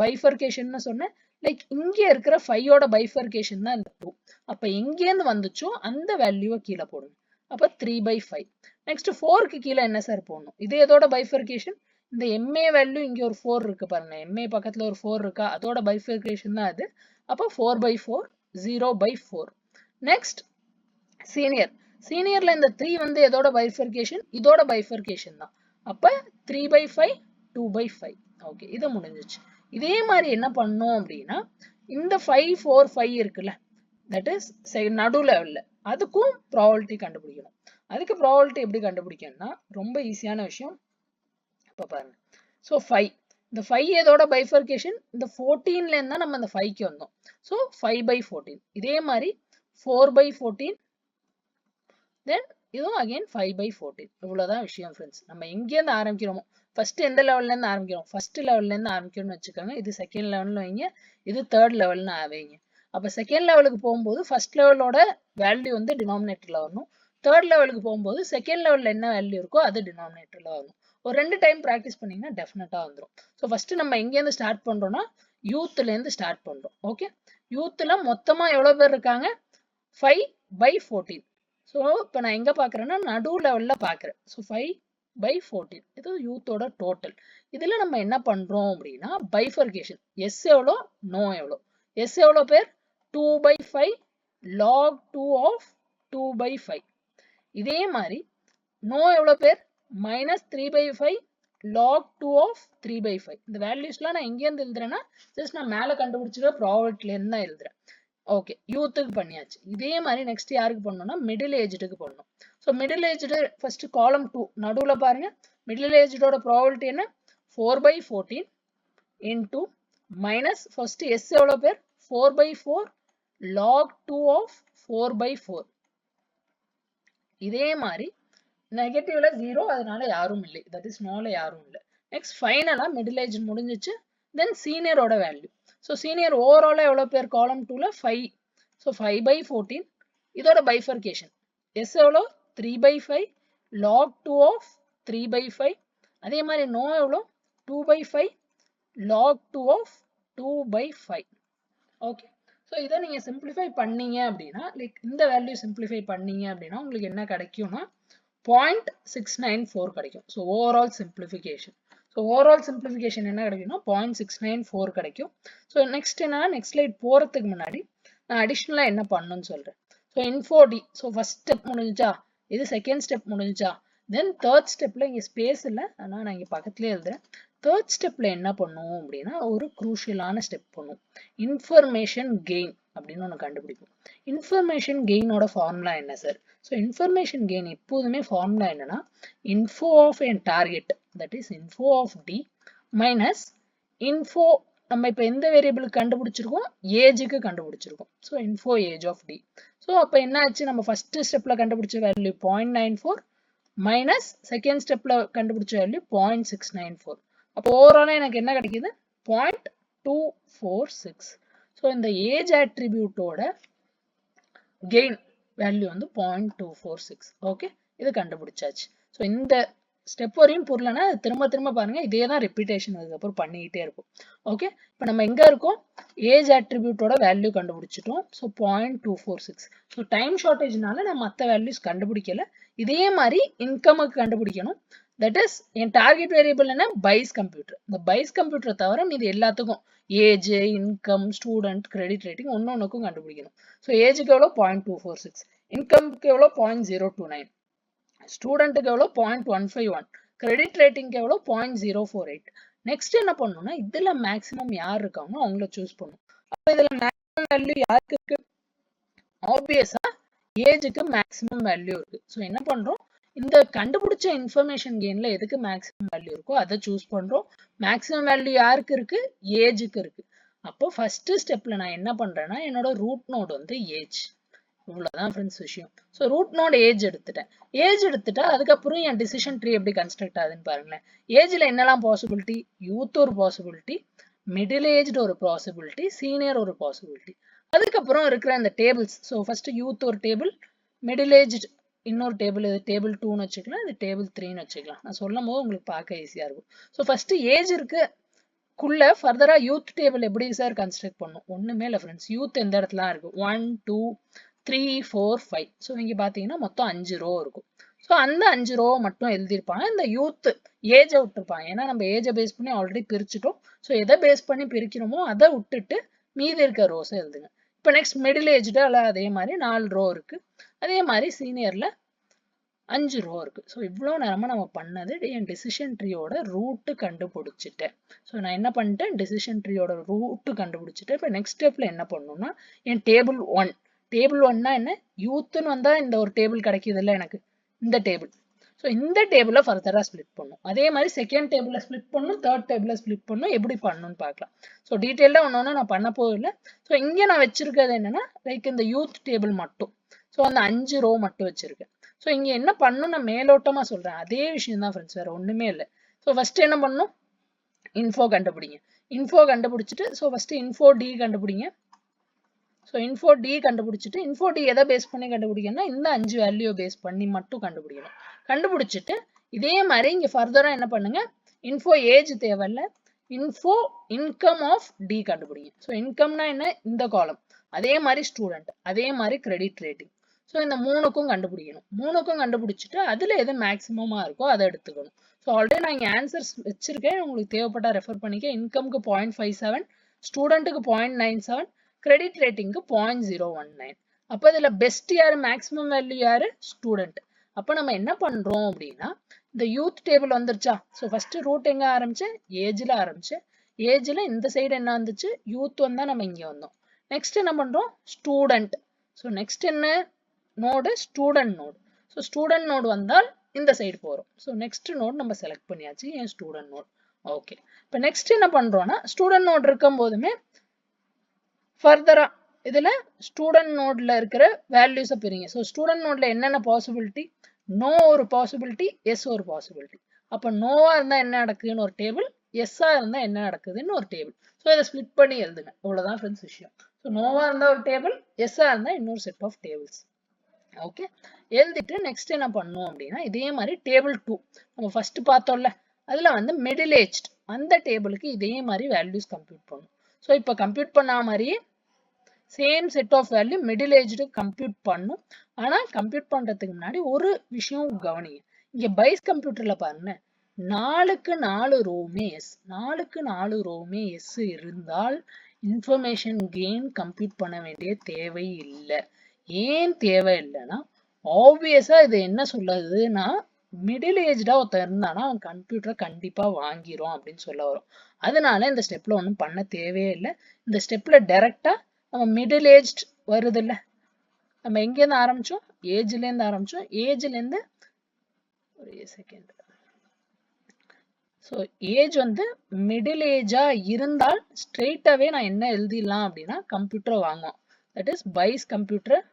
பைஃபர்கேஷன் சொன்னேன், லைக் இங்கே இருக்கிற 5ஓட பைஃபர்கேஷன் தான் இந்த 2. அப்போ எங்கேருந்து வந்துச்சோ அந்த வேல்யூவை கீழே போடணும். அப்போ 3/5. நெக்ஸ்ட் 4க்கு கீழே என்ன சார் போடணும்? இது எதோட பைஃபர்கேஷன்? இந்த எம்ஏ வேல்யூ இங்கே ஒரு 4 இருக்கு பாருங்க, எம்ஏ பக்கத்தில் ஒரு 4 இருக்கா, அதோட பைஃபர்கேஷன் தான் அது. அப்போ 4/4, 0/4. Next senior. சீனியர்ல இந்த 3 வந்து எதோட பைஃபர்கேஷன்? இதோட பைஃபர்கேஷன் தான். அப்போ 3/5, 2/5. ஓகே. இது முடிஞ்சிச்சு. இதே மாதிரி என்ன பண்ணோம் அப்படின்னா இந்த 5 4 5 இருக்குல்ல, தட் இஸ் நடு லெவல்ல, அதுக்கும் ப்ராபபிலிட்டி கண்டுபிடிக்கணும். அதுக்கு ப்ராபபிலிட்டி எப்படி கண்டுபிடிக்கணும்னா ரொம்ப ஈஸியான விஷயம். இப்போ பாருங்க. ஸோ 5, இந்த 5 எதோட பைஃபர்கேஷன்? இந்த 14லேருந்து தான் நம்ம இந்த 5க்கு வந்தோம். ஸோ 5/14. இதே மாதிரி 4/14, தென் இதுவும் அகெயின் 5/14. இவ்வளோதான் விஷயம் ஃப்ரெண்ட்ஸ். நம்ம எங்கேருந்து ஆரம்பிக்கிறோமோ, ஃபர்ஸ்ட் எந்த லெவல்லேருந்து ஆரம்பிக்கிறோம்? ஃபர்ஸ்ட் லெவல்லேருந்து ஆரம்பிக்கணும்னு வச்சுக்கோங்க. இது செகண்ட் லெவலில் வைங்க, இது தேர்ட் லெவல்னு வைங்க. அப்போ செகண்ட் லெவலுக்கு போகும்போது ஃபர்ஸ்ட் லெவலோட வேல்யூ வந்து டினாமினேட்டரில் வரணும். தேர்ட் லெவலுக்கு போகும்போது செகண்ட் லெவலில் என்ன வேல்யூ இருக்கோ அது டினாமினேட்டரில் வரணும். ஒரு 2 டைம் ப்ராக்டிஸ் பண்ணிங்கன்னா டெஃபினட்டாக வந்துடும். ஸோ ஃபஸ்ட்டு நம்ம எங்கேருந்து ஸ்டார்ட் பண்ணுறோன்னா யூத்துலேருந்து ஸ்டார்ட் பண்ணுறோம். ஓகே, யூத்தில் மொத்தமாக எவ்வளோ பேர் இருக்காங்க? 5/14. ஸோ இப்போ நான் எங்கே பார்க்குறேன்னா நடு லெவலில் பார்க்குறேன். ஸோ 5/14 இது யூத்தோட டோட்டல். இதில் நம்ம என்ன பண்ணுறோம் அப்படின்னா பைஃபர்கேஷன். எஸ் எவ்வளோ, நோ எவ்வளோ. எஸ் எவ்வளோ பேர்? 2/5 log 2 of 2/5. இதே மாதிரி நோ எவ்வளோ பேர்? -3/5 log 2 of 3/5. இந்த வேல்யூஸ்லாம் நான் எங்கேருந்து எழுதுறேன்னா ஜஸ்ட் நான் மேலே கண்டுபிடிச்சிருக்க ப்ராபர்ட்டிலேருந்து தான் எழுதுறேன். ஓகே, யூத்துக்கு பண்ணியாச்சு. இதே மாதிரி நெக்ஸ்ட் யாருக்கு பண்ணணும்னா மிடில் ஏஜ்டுக்கு பண்ணணும். So middle aged first column 2 நடுவில் பாருங்க. மிடில் ஏஜ்டோட ப்ராபபிலிட்டி என்ன? 4/14 இன்டூ மைனஸ் ஃபர்ஸ்ட் எஸ் எவ்வளோ பேர்? 4/4 log 2 of 4/4. இதே மாதிரி நெகட்டிவ்ல 0, அதனால யாரும் இல்லை. தட் இஸ் நோல யாரும் இல்லை. நெக்ஸ்ட் ஃபைனலா மிடில் ஏஜ் முடிஞ்சிச்சு. தென் சீனியரோட வேல்யூ. ஸோ சீனியர் ஓவராலா எவ்வளோ பேர்? காலம் 2ல 5. ஸோ 5/14. இதோட பைஃபர்கேஷன் எஸ் எவ்வளோ? 3/5 log 2 of 3/5. அதே மாதிரி நோ எவ்வளோ? 2/5 log 2 of 2/5. ஓகே, ஸோ இதை நீங்கள் சிம்பிளிஃபை பண்ணீங்க அப்படின்னா லைக் இந்த வேல்யூ சிம்பிளிஃபை பண்ணீங்க அப்படின்னா உங்களுக்கு என்ன கிடைக்கும்னா 0.694 கிடைக்கும். So overall simplification. So overall simplification என்ன கிடைக்கும்னா 0.694 கிடைக்கும். ஸோ நெக்ஸ்ட் என்னன்னா நெக்ஸ்ட் ஸ்லைட் போகிறதுக்கு முன்னாடி நான் அடிஷ்னலாக என்ன பண்ணணும்னு சொல்கிறேன். ஸோ இன்ஃபோடி. ஸோ ஃபர்ஸ்ட் ஸ்டெப் முடிஞ்சா, இது செகண்ட் ஸ்டெப் முடிஞ்சா, தென் தேர்ட் ஸ்டெப்பில் இங்கே ஸ்பேஸ் இல்லை, ஆனால் நான் இங்கே பக்கத்துலேயே எழுதுறேன். தேர்ட் ஸ்டெப்பில் என்ன பண்ணுவோம் அப்படின்னா ஒரு குரூஷியலான ஸ்டெப் பண்ணுவோம். இன்ஃபர்மேஷன் கெயின் அப்படின்னு ஒன்று கண்டுபிடிப்போம். இன்ஃபர்மேஷன் கெயினோட ஃபார்முலா என்ன சார்? ஸோ இன்ஃபர்மேஷன் கெயின் எப்போதுமே ஃபார்முலா என்னன்னா இன்ஃபோ ஆஃப் என் target, that is info of T minus info, நம்ம இப்போ எந்த வேரியபிளுக்கு கண்டுபிடிச்சிருக்கோம்? ஏஜுக்கு கண்டுபிடிச்சிருக்கோம். So info age of T. So அப்போ என்ன ஆச்சு? நம்ம ஃபர்ஸ்ட் ஸ்டெப்பில் கண்டுபிடிச்ச வேல்யூ 0.94 மைனஸ் செகண்ட் ஸ்டெப்பில் கண்டுபிடிச்ச வேல்யூ 0.694. அப்போ ஓவராலாக எனக்கு என்ன கிடைக்குது? 0.246. ஸோ இந்த ஏஜ் ஆட்ரிபியூட்டோட கெயின் வேல்யூ வந்து 0.246. ஓகே, இது கண்டுபிடிச்சாச்சு. ஸோ இந்த ஸ்டெப் வரையும் புரியலன்னா திரும்ப திரும்ப பாருங்க, இதே தான் ரிப்பீட்டேஷன் அதுக்கப்புறம் பண்ணிக்கிட்டே இருக்கும். ஓகே, இப்போ நம்ம எங்கே இருக்கோம்? ஏஜ் ஆட்ரிபியூட்டோட வேல்யூ கண்டுபிடிச்சிட்டோம். ஸோ 0.246. ஸோ டைம் ஷார்ட்டேஜ்னால நான் மற்ற வேல்யூஸ் கண்டுபிடிக்கல. இதே மாதிரி இன்கமுக்கு கண்டுபிடிக்கணும். That is N target variable என்ன? பைஸ் கம்ப்யூட்டர். இந்த பைஸ் கம்ப்யூட்டரை தவிர மீது எல்லாத்துக்கும் age, income, student, credit rating ஒன்றுக்கும் கண்டுபிடிக்கணும். ஸோ ஏஜுக்கு எவ்வளோ? 0.246. இன்கம்க்கு எவ்வளோ? 0.029. ஸ்டூடெண்ட்டுக்கு எவ்வளோ? 0.151. கிரெடிட் ரேட்டிங்க்கு எவ்வளோ? 0.048. நெக்ஸ்ட் என்ன பண்ணணும்னா இதில் மேக்ஸிமம் யார் இருக்காங்களோ அவங்கள சூஸ் பண்ணணும். அப்போ இதில் மேக்ஸிமம் வேல்யூ யாருக்கு இருக்கு? ஆப்வியஸா ஏஜுக்கு மேக்ஸிமம் வேல்யூ இருக்கு. ஸோ என்ன பண்றோம்? இந்த கண்டுபிடிச்ச இன்ஃபர்மேஷன் கெயின்ல எதுக்கு மேக்ஸிமம் வேல்யூ இருக்கோ அதை சூஸ் பண்றோம். மேக்ஸிமம் வேல்யூ யாருக்கு இருக்கு? ஏஜுக்கு இருக்கு. அப்போ ஃபர்ஸ்ட் ஸ்டெப்ல நான் என்ன பண்றேன்னா என்னோட ரூட் நோட் வந்து ஏஜ். இவ்வளவுதான் ஃப்ரெண்ட்ஸ் விஷயம். ஸோ ரூட் நோட் ஏஜ் எடுத்துட்டேன். ஏஜ் எடுத்துட்டா அதுக்கப்புறம் என் டிசிஷன் ட்ரீ எப்படி கன்ஸ்ட்ரக்ட் ஆகுதுன்னு பாருங்களேன். ஏஜ்ல என்னெல்லாம் பாசிபிலிட்டி? யூத் ஒரு பாசிபிலிட்டி, மிடில் ஏஜ்டு ஒரு பாசிபிலிட்டி, சீனியர் ஒரு பாசிபிலிட்டி. அதுக்கப்புறம் இருக்கிற அந்த டேபிள்ஸ். ஸோ ஃபர்ஸ்ட் யூத் ஒரு டேபிள், மிடில் ஏஜ் இன்னொரு டேபிள், இது டேபிள் 2ன்னு வச்சுக்கலாம், இது டேபிள் 3ன்னு வச்சுக்கலாம். நான் சொல்லும் போது உங்களுக்கு பார்க்க ஈஸியாக இருக்கும். ஸோ ஃபர்ஸ்ட் ஏஜ் இருக்குள்ள ஃபர்தரா யூத் டேபிள் எப்படி சார் கன்ஸ்ட்ரக்ட் பண்ணும்? ஒன்றுமே இல்லை ஃப்ரெண்ட்ஸ். யூத் எந்த இடத்துல இருக்கு? 1 2 3 4 5. ஸோ இங்கே பார்த்தீங்கன்னா மொத்தம் 5 ரோ இருக்கும். ஸோ அந்த 5 ரோ மட்டும் எழுதியிருப்பாங்க. இந்த யூத் ஏஜை விட்டுருப்பாங்க. ஏன்னா நம்ம ஏஜை பேஸ் பண்ணி ஆல்ரெடி பிரிச்சுட்டோம். ஸோ எதை பேஸ் பண்ணி பிரிக்கிறோமோ அதை விட்டுட்டு மீதி இருக்க ரோஸை எழுதுங்க. இப்போ நெக்ஸ்ட் மிடில் ஏஜ்டு அதே மாதிரி 4 ரோ இருக்கு. அதே மாதிரி சீனியர்ல 5 ரோ இருக்கு. ஸோ இவ்வளோ நேரமா நம்ம பண்ணது என் டிசிஷன் ட்ரீயோட ரூட்டு கண்டுபிடிச்சிட்டேன். ஸோ நான் என்ன பண்ணிட்டேன்? டிசிஷன் ட்ரீயோட ரூட்டு கண்டுபிடிச்சிட்டேன். இப்போ நெக்ஸ்ட் ஸ்டெப்ல என்ன பண்ணணும்னா என் டேபிள் 1. டேபிள் 1னா என்ன? யூத்துன்னு வந்தா இந்த ஒரு டேபிள் கிடைக்குது இல்லை எனக்கு, இந்த டேபிள். ஸோ இந்த டேபிளை ஃபர்தரா ஸ்பிளிட் பண்ணும். அதே மாதிரி செகண்ட் டேபிளை ஸ்பிளிட் பண்ணும், தேர்ட் டேபிளை ஸ்பிளிட் பண்ணும். எப்படி பண்ணணும்னு பார்க்கலாம். ஸோ டீட்டெயிலாக ஒன்று நான் பண்ண போகல. ஸோ இங்கே நான் வச்சிருக்கிறது என்னன்னா லைக் இந்த யூத் டேபிள் மட்டும். ஸோ அந்த 5 ரோ மட்டும் வச்சிருக்கேன். ஸோ இங்கே என்ன பண்ணணும் நான் மேலோட்டமாக சொல்கிறேன். அதே விஷயம் தான் ஃப்ரெண்ட்ஸ், வேறு ஒன்றுமே இல்லை. ஸோ ஃபர்ஸ்ட் என்ன பண்ணணும்? இன்ஃபோ கண்டுபிடிங்க. இன்ஃபோ கண்டுபிடிச்சிட்டு ஸோ ஃபர்ஸ்ட் இன்ஃபோ டி கண்டுபிடிங்க. ஸோ இன்ஃபோ டி கண்டுபிடிச்சிட்டு, இன்ஃபோ டி எதை பேஸ் பண்ணி கண்டுபிடிக்கணும்னா இந்த 5 வேல்யூ பேஸ் பண்ணி மட்டும் கண்டுபிடிக்கணும். கண்டுபிடிச்சிட்டு இதே மாதிரி இங்க ஃபர்தரா என்ன பண்ணுங்க, இன்ஃபோ ஏஜ் தேவையில்ல, இன்ஃபோ இன்கம் ஆஃப் டி கண்டுபிடிங்க. ஸோ இன்கம்னா என்ன, இந்த காலம், அதே மாதிரி ஸ்டூடெண்ட், அதே மாதிரி கிரெடிட் ரேட்டிங். ஸோ இந்த மூணுக்கும் கண்டுபிடிக்கணும். மூணுக்கும் கண்டுபிடிச்சிட்டு அதுல எது மேக்ஸிமமா இருக்கோ அதை எடுத்துக்கணும். ஸோ ஆல்ரெடி நான் இங்கே ஆன்சர்ஸ் வச்சிருக்கேன், உங்களுக்கு தேவைப்பட்டா ரெஃபர் பண்ணிக்க. இன்கம்க்கு 0.57, ஸ்டூடெண்ட்டுக்கு 0.97, கிரெடிட் ரேட்டிங்க்கு 0.019. அப்போ இதுல பெஸ்ட் யாரு, மேக்ஸிமம் வேல்யூ யாரு, ஸ்டூடெண்ட். அப்போ நம்ம என்ன பண்றோம் அப்படின்னா, இந்த யூத் டேபிள் வந்துருச்சா, ஸோ ஃபர்ஸ்ட் ரூட் எங்க ஆரம்பிச்சேன், ஏஜ்ல ஆரம்பிச்சேன். ஏஜ்ல இந்த சைடு என்ன வந்துச்சு, யூத் வந்தா நம்ம இங்க வந்தோம். நெக்ஸ்ட் என்ன பண்றோம், ஸ்டூடெண்ட். ஸோ நெக்ஸ்ட் என்ன node, student node. So student node வந்தால் இந்த சைடு போறோம். ஸோ நெக்ஸ்ட் நோடு நம்ம செலக்ட் பண்ணியாச்சு, என் ஸ்டூடெண்ட் நோடு. ஓகே, இப்போ நெக்ஸ்ட் என்ன பண்றோம்னா, ஸ்டூடெண்ட் நோடு இருக்கும் போதுமே ஃபர்தரா இதுல ஸ்டூடெண்ட் நோட்ல இருக்கிற வேல்யூஸை பிரிங்க. ஸோ ஸ்டூடெண்ட் நோட்ல என்னென்ன பாசிபிலிட்டி, நோ ஒரு பாசிபிலிட்டி, எஸ் ஒரு பாசிபிலிட்டி. அப்போ நோவா இருந்தா என்ன நடக்குதுன்னு ஒரு டேபிள், எஸ்ஸா இருந்தா என்ன நடக்குதுன்னு ஒரு டேபிள். ஸோ இதை ஸ்பிளிட் பண்ணி எழுதுங்க, அவ்வளவுதான் ஃப்ரெண்ட்ஸ் விஷயம். ஸோ நோவா இருந்தா ஒரு டேபிள், எஸ்ஸா இருந்தா இன்னொரு செட் ஆஃப் டேபிள்ஸ். ஓகே, எழுதிட்டு நெக்ஸ்ட் என்ன பண்ணும் அப்படின்னா, இதே மாதிரி டேபிள் 2 நம்ம ஃபர்ஸ்ட் பார்த்தோம்ல, அதுல வந்து மிடில் ஏஜ்ட் அந்த டேபிளுக்கு இதே மாதிரி வேல்யூஸ் கம்ப்யூட் பண்ணும். ஸோ இப்போ கம்ப்யூட் பண்ண மாதிரியே same set of value middle aged compute பண்ணும். ஆனா கம்ப்யூட் பண்றதுக்கு முன்னாடி ஒரு விஷயம் கவனிங்க. இங்க பைஸ் கம்ப்யூட்டர்ல பாருங்க, 4க்கு 4 ரோவுமே எஸ், 4க்கு 4 ரோவுமே எஸ் இருந்தால் இன்ஃபர்மேஷன் கெயின் கம்ப்யூட் பண்ண வேண்டிய தேவை இல்லை. ஏன் தேவை இல்லைன்னா, ஆப்வியஸா இது என்ன சொல்லுதுன்னா, மிடில் ஏஜ்டா ஒருத்தர் இருந்தானா அவன் கம்ப்யூட்டரை கண்டிப்பா வாங்கிரும் அப்படின்னு சொல்ல வரும். அதனால இந்த ஸ்டெப்ல ஒன்றும் பண்ண தேவையே இல்லை. இந்த ஸ்டெப்ல டைரக்டா நம்ம மிடில் ஏஜ் வருது இல்ல, நம்ம எங்கேருந்து ஆரம்பிச்சோம், ஏஜ்ல இருந்து ஆரம்பிச்சோம். ஏஜ்ல இருந்து ஒரு செகண்ட், ஸோ ஏஜ் வந்து மிடில் ஏஜா இருந்தால் ஸ்ட்ரெயிட்டாவே நான் என்ன எழுதிடலாம் அப்படின்னா, கம்ப்யூட்டரை வாங்குவோம். That is buys computer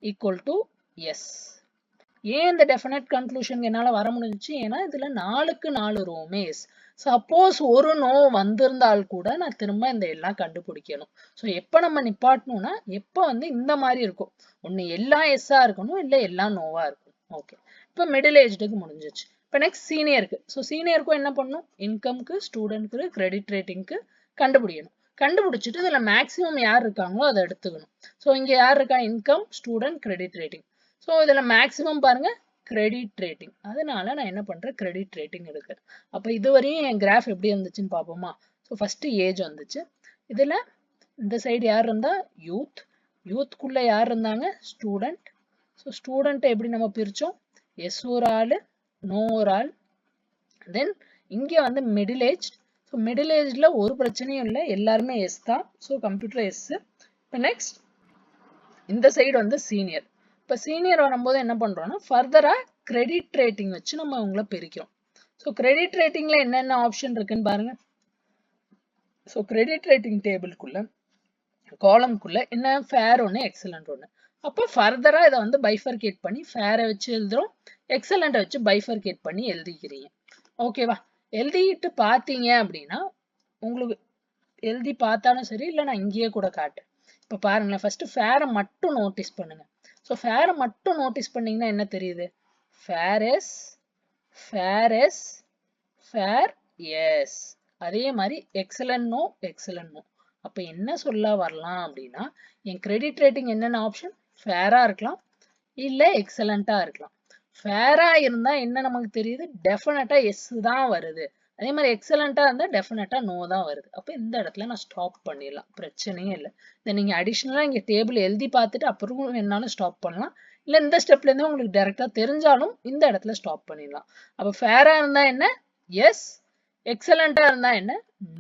equal to yes. ஏன் இந்த டெஃபினட் கன்க்ளூஷன் என்னால வர முடிஞ்சிச்சு, ஏன்னா இதுல 4க்கு 4 ரோவுமே எஸ். சப்போஸ் ஒரு நோ வந்திருந்தால் கூட நான் திரும்ப இந்த எல்லாம் கண்டுபிடிக்கணும். ஸோ எப்போ நம்ம நிப்பாட்டணும்னா, எப்போ வந்து இந்த மாதிரி இருக்கும், ஒன்று எல்லாம் எஸ்ஸா இருக்கணும், இல்லை எல்லாம் நோவா இருக்கும். ஓகே, இப்போ மிடில் ஏஜ்டுக்கு முடிஞ்சிச்சு. இப்போ நெக்ஸ்ட் சீனியருக்கு. ஸோ சீனியருக்கும் என்ன பண்ணணும், இன்கம்க்கு, ஸ்டூடெண்ட்க்கு, கிரெடிட் ரேட்டிங்க்கு கண்டுபிடிக்கணும். கண்டுபிடிச்சிட்டு இதுல மேக்ஸிமம் யார் இருக்காங்களோ அதை எடுத்துக்கணும். ஸோ இங்க யார் இருக்கா, income, student, credit rating. So இதுல மேக்ஸிமம் பாருங்க கிரெடிட் ரேட்டிங். அதனால நான் என்ன பண்றேன், கிரெடிட் ரேட்டிங் எடுக்கிறேன். அப்போ இதுவரையும் என் கிராஃப் எப்படி இருந்துச்சுன்னு பார்ப்போமா. ஸோ ஃபர்ஸ்ட் ஏஜ் வந்துச்சு, இதுல இந்த சைடு யார் இருந்தா, யூத். யூத்குள்ள யார் இருந்தாங்க, ஸ்டூடெண்ட். ஸோ ஸ்டூடெண்ட்டை எப்படி நம்ம பிரிச்சோம், எஸ் ஒரு ஆள், நோ ஒரு ஆள். தென் இங்க வந்து மிடில் ஏஜ். ஸோ மிடில் ஏஜ்ல ஒரு பிரச்சனையும் இல்லை, எல்லாருமே எஸ் தான். So computer yes. இப்போ நெக்ஸ்ட் இந்த சைடு வந்து சீனியர். இப்போ சீனியர் வரும்போது என்ன பண்றோம்னா, ஃபர்தரா கிரெடிட் ரேட்டிங் வச்சு நம்ம அவங்கள பிரிக்கிறோம். ஸோ கிரெடிட் ரேட்டிங்ல என்னென்ன ஆப்ஷன் இருக்குன்னு பாருங்க. ஸோ கிரெடிட் ரேட்டிங் டேபிள்குள்ள காலம்குள்ள என்ன, ஃபேர் ஒன்று, எக்ஸலண்ட் ஒன்று. அப்போ ஃபர்தரா இதை வந்து பைஃபர்கேட் பண்ணி ஃபேரை வச்சு எழுதுறோம், எக்ஸலண்ட்டை வச்சு பைஃபர்கேட் பண்ணி எழுதிக்கிறீங்க. ஓகேவா, எழுதிட்டு பார்த்தீங்க அப்படின்னா, உங்களுக்கு எழுதி பார்த்தாலும் சரி, இல்லை நான் இங்கேயே கூட காட்டேன். இப்போ பாருங்களேன், ஃபர்ஸ்ட் ஃபேரை மட்டும் நோட்டீஸ் பண்ணுங்க. ஸோ ஃபேரை மட்டும் நோட்டீஸ் பண்ணீங்கன்னா என்ன தெரியுது, fair yes, fair yes, fair yes. அதே மாதிரி எக்ஸலன்ட் நோ, எக்ஸலன்ட் நோ. அப்போ என்ன சொல்ல வரலாம் அப்படின்னா, என் கிரெடிட் ரேட்டிங் என்னென்ன ஆப்ஷன், ஃபேரா இருக்கலாம், இல்லை எக்ஸலண்டா இருக்கலாம். ஃபேரா இருந்தா என்ன நமக்கு தெரியுது, டெஃபினட்டா எஸ் தான் வருது. அதே மாதிரி எக்ஸலண்டா இருந்தா டெஃபினட்டா நோ தான் வருது. அப்போ இந்த இடத்துல நான் ஸ்டாப் பண்ணிடலாம், பிரச்சனையே இல்லை. இதை நீங்க அடிஷ்னலா இங்க டேபிள் எழுதி பார்த்துட்டு அப்புறம் வேணாலும் ஸ்டாப் பண்ணலாம், இல்லை இந்த ஸ்டெப்ல இருந்து உங்களுக்கு டைரக்டா தெரிஞ்சாலும் இந்த இடத்துல ஸ்டாப் பண்ணிடலாம். அப்போ ஃபேரா இருந்தா என்ன, எஸ். எக்ஸலண்டா இருந்தா என்ன,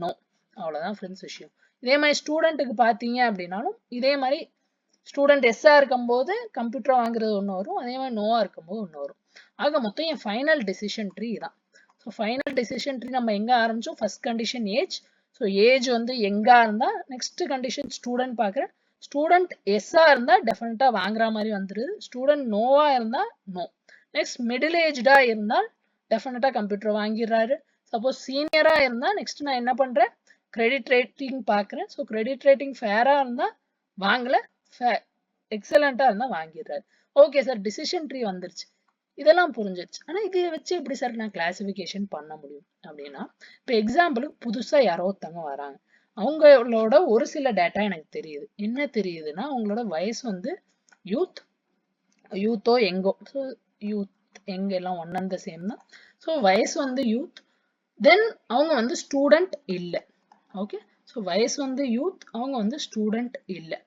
நோ. அவ்வளவுதான் ஃப்ரெண்ட்ஸ் விஷயம். இதே மாதிரி ஸ்டூடெண்ட்டுக்கு பார்த்தீங்க அப்படின்னாலும் இதே மாதிரி ஸ்டூடெண்ட் எஸ்ஸா இருக்கும்போது கம்ப்யூட்டர் வாங்குறது ஒன்று வரும், அதே மாதிரி நோவா இருக்கும்போது ஒன்று வரும். ஆக மொத்தம் என் ஃபைனல் டெசிஷன் ட்ரீ தான். ஸோ ஃபைனல் டெசிஷன் ட்ரீ நம்ம எங்க ஆரம்பிச்சோம், first condition age. So age வந்து எங்கா இருந்தா, நெக்ஸ்ட் கண்டிஷன் ஸ்டூடெண்ட் பார்க்குறேன். ஸ்டூடெண்ட் எஸ்ஸா இருந்தா டெஃபினட்டா வாங்குற மாதிரி வந்துருது, ஸ்டூடெண்ட் நோவா இருந்தா நோ. நெக்ஸ்ட் மிடில் ஏஜ்டா இருந்தால் டெஃபினட்டா கம்ப்யூட்டர் வாங்கிடுறாரு. சப்போஸ் சீனியரா இருந்தா நெக்ஸ்ட் நான் என்ன பண்றேன், கிரெடிட் ரேட்டிங் பார்க்குறேன். ஸோ கிரெடிட் ரேட்டிங் ஃபேரா இருந்தா வாங்கல, எக்ஸலண்டா இருந்தா வாங்கிடுறாரு. ஓகே சார், டிசிஷன் ட்ரீ வந்துருச்சு, இதெல்லாம் புரிஞ்சிருச்சு. ஆனா இதை வச்சு எப்படி சார் நான் கிளாசிபிகேஷன் பண்ண முடியும் அப்படின்னா, இப்போ எக்ஸாம்பிளுக்கு புதுசா யாரோ ஒருத்தவங்க வராங்க, அவங்களோட ஒரு சில டேட்டா எனக்கு தெரியுது. என்ன தெரியுதுன்னா, அவங்களோட வயசு வந்து யூத், யூத்தோ எங்கோ, ஸோ யூத் எங்க எல்லாம் ஒன் அண்ட் த சேம் தான். ஸோ வயசு வந்து யூத், தென் அவங்க வந்து ஸ்டூடெண்ட் இல்லை. ஓகே, ஸோ வயசு வந்து யூத், அவங்க வந்து ஸ்டூடெண்ட் இல்லை.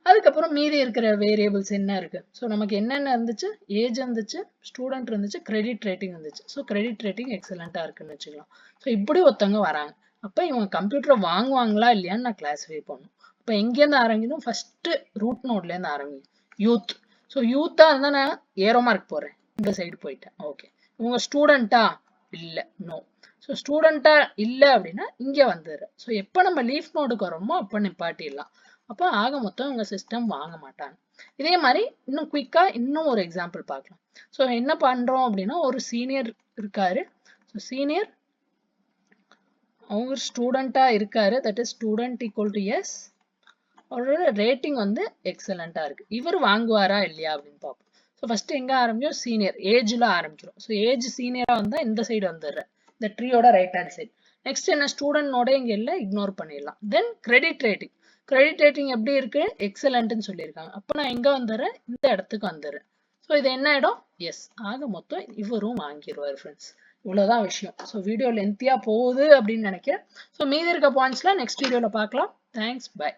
அதுக்கப்புறம் மீதி இருக்கிற வேரியபிள்ஸ் என்ன இருக்கு? ஸோ நமக்கு என்னென்ன இருந்துச்சு? ஏஜ் இருந்துச்சு, ஸ்டூடெண்ட் இருந்துச்சு, கிரெடிட் ரேட்டிங் இருந்துச்சு. ஸோ கிரெடிட் ரேட்டிங் எக்ஸலண்டா இருக்குன்னு வச்சுக்கலாம். ஸோ இப்படி ஒருத்தவங்க வராங்க. அப்போ இவங்க கம்ப்யூட்டரை வாங்குவாங்களா இல்லையான்னு நான் கிளாஸிஃபை பண்ணணும். இப்போ எங்கேருந்து ஆரம்பிக்கணும்? ஃபர்ஸ்ட் ரூட் நோட்லேருந்து ஆரம்பிக்கும், யூத். ஸோ யூத்தா இருந்தால் நான் ஏரோ மார்க் போடுறேன், இந்த சைடு போயிட்டேன். ஓகே, இவங்க ஸ்டூடெண்ட்டா? இல்லை, நோ. ஸோ ஸ்டூடெண்ட்டா இல்லை அப்படின்னா இங்கே வந்துடுறேன். ஸோ எப்போ நம்ம லீஃப் நோடுக்கு வரோமோ அப்போ நிப்பாட்டிடலாம். அப்போ ஆக மொத்தம் உங்க சிஸ்டம் வாங்க மாட்டாங்க. இதே மாதிரி இன்னும் குயிக்கா இன்னும் ஒரு எக்ஸாம்பிள் பார்க்கலாம். ஸோ என்ன பண்றோம் அப்படின்னா, ஒரு சீனியர் இருக்காரு. ஸோ சீனியர் அவர் ஸ்டூடெண்டா இருக்காரு, that is student equal to yes. அவரோட ரேட்டிங் வந்து எக்ஸலண்டா இருக்கு. இவர் வாங்குவாரா இல்லையா அப்படின்னு பார்ப்போம். ஸோ ஃபர்ஸ்ட் எங்க ஆரம்பிச்சோம்? சீனியர் ஏஜ்ல ஆரம்பிக்கிறோம். ஸோ ஏஜ் சீனியரா வந்தா இந்த சைடு வந்துடுறேன், இந்த ட்ரீயோட ரைட் ஹேண்ட் சைடு. நெக்ஸ்ட் என்ன? ஸ்டூடெண்டோட இங்க இல்லை, இக்னோர் பண்ணிடலாம். தென் கிரெடிட் ரேட்டிங். கிரெடிட் ரேட்டிங் எப்படி இருக்கு? எக்ஸலண்ட்னு சொல்லியிருக்காங்க. அப்போ நான் எங்க வந்துடுறேன்? இந்த இடத்துக்கு வந்துடுறேன். ஸோ இது என்ன இடம்? எஸ். ஆக மொத்தம் இவரும் வாங்கிடுவார் ஃப்ரெண்ட்ஸ். இவ்வளவுதான் விஷயம். ஸோ வீடியோ லென்த்தியா போகுது அப்படின்னு நினைக்கிறேன். ஸோ மீதி இருக்க பாயிண்ட்ஸ்ல நெக்ஸ்ட் வீடியோல பார்க்கலாம். Thanks, by.